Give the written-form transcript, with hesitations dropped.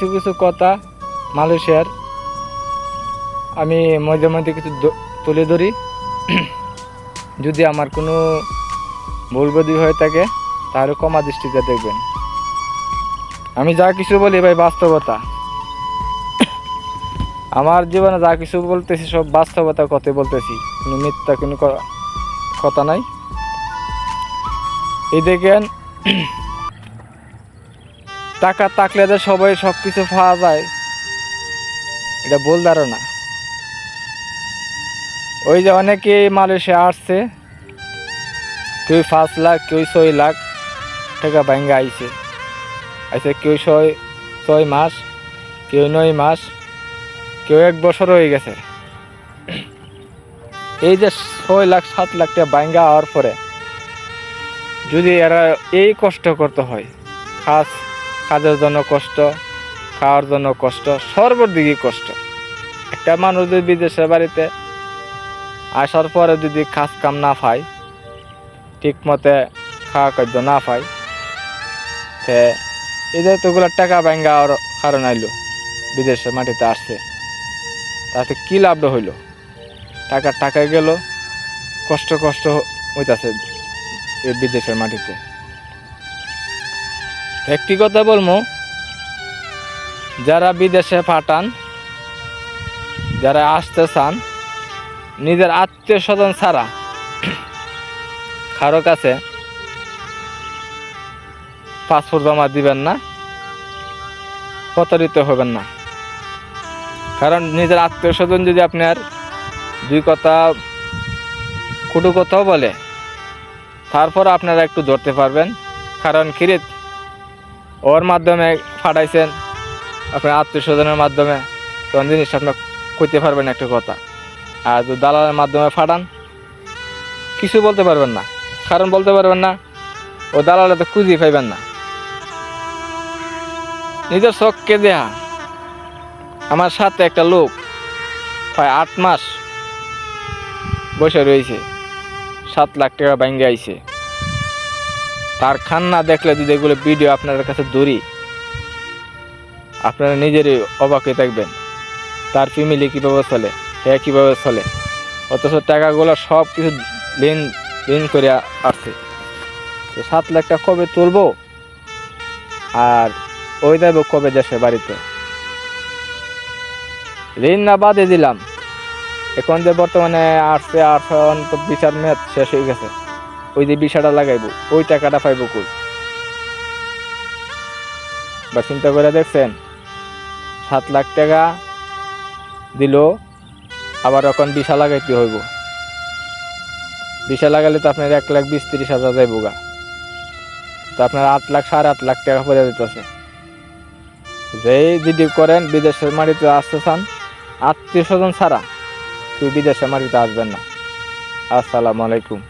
কিছু কিছু কথা মালয়েশিয়ার আমি মধ্যে মধ্যে কিছু তুলে ধরি। যদি আমার কোনো ভুল বুদ্ধি হয়ে থাকে তাহলে ক্ষমা দৃষ্টিতে দেখবেন। আমি যা কিছু বলি ভাই বাস্তবতা, আমার জীবনে যা কিছু বলতেছি সব বাস্তবতার কথা বলতেছি, কোনো মিথ্যা কোনো কথা নাই। এই দেখেন, টাকা থাকলে যে সবাই সব কিছু পাওয়া যায় এটা ভুল ধারণা। ওই যে অনেকে মালয়েশিয়া আসছে, কেউ 5 লাখ, কেউ 6 লাখ টাকা ব্যাঙ্গে আইছে, কেউ 6 মাস, কেউ 9 মাস, কেউ 1 বছর হয়ে গেছে। এই যে 6 লাখ 7 লাখ টাকা ব্যাঙ্গা হওয়ার পরে যদি এরা এই কষ্ট করতে হয়, কাজের জন্য কষ্ট, খাওয়ার জন্য কষ্ট, সর্বদিকে কষ্ট। একটা মানুষ যদি বিদেশের বাড়িতে আসার পরে যদি কাজ কাম না পায়, ঠিক মতে খাওয়া খাদ্য না পায়, তে এই যে তোগুলো টাকা ব্যাঙ্গা হওয়ার কারণ আইলো, বিদেশের মাটিতে আসছে, তাতে কি লাভটা হইল? টাকায় গেল, কষ্ট হইতাছে এই বিদেশের মাটিতে। একটি কথা বলবো, যারা বিদেশে পাঠান, যারা আসতে চান, নিজের আত্মীয় স্বজন ছাড়া কারো কাছে পাসপোর্ট জমা দিবেন না, প্রতারিত হবেন না। কারণ নিজের আত্মীয় স্বজন যদি আপনার 2 কথা কটু কথাও বলে, তারপর আপনারা একটু ধরতে পারবেন। কারণ কিরিত ওর মাধ্যমে পাঠাইছেন, আপনার আত্মীয় স্বজনের মাধ্যমে, তখন জিনিসটা আপনার কইতে পারবেন একটা কথা। আর যদি দালালের মাধ্যমে পাঠান, কিছু বলতে পারবেন না। কারণ বলতে পারবেন না, ও দালালে তো খুঁজে পাইবেন না। নিজের চোখকে দেয়া, আমার সাথে একটা লোক প্রায় 8 মাস বসে রয়েছে, 7 লাখ টাকা ব্যাঙ্গে আইছে। তার খান্না দেখলে যদি এগুলো ভিডিও আপনাদের কাছে ধরি, আপনারা নিজেরই অবাক হয়ে থাকবেন। তার ফ্যামিলি কীভাবে চলে, হ্যাঁ কীভাবে চলে, অথচ টাকাগুলো সব কিছু ঋণ করে আসছে। 7 লাখ টাকা কবে তুলবো আর ওই দেব কবে দেশে বাড়িতে? ঋণ না বাদে দিলাম, এখন যে বর্তমানে আসছে, এখন তো বিচার মেয়াদ শেষ হয়ে গেছে, ওই যে বিষাটা লাগাইবো, ওই টাকাটা পাইব কই? বা চিন্তা করে দেখছেন, 7 লাখ টাকা দিল, আবার এখন বিষা লাগাইতে হইব। বিষা লাগালে তো আপনার 1,20,30,000 যাইব গা, তো আপনার 8 লাখ 8.5 লাখ টাকা পড়ে যেতেছে। যেই যদি করেন বিদেশের মাটিতে আসতে চান, আত্মীয় স্বজন ছাড়া কেউ বিদেশের মাটিতে আসবেন না। আসসালামু আলাইকুম।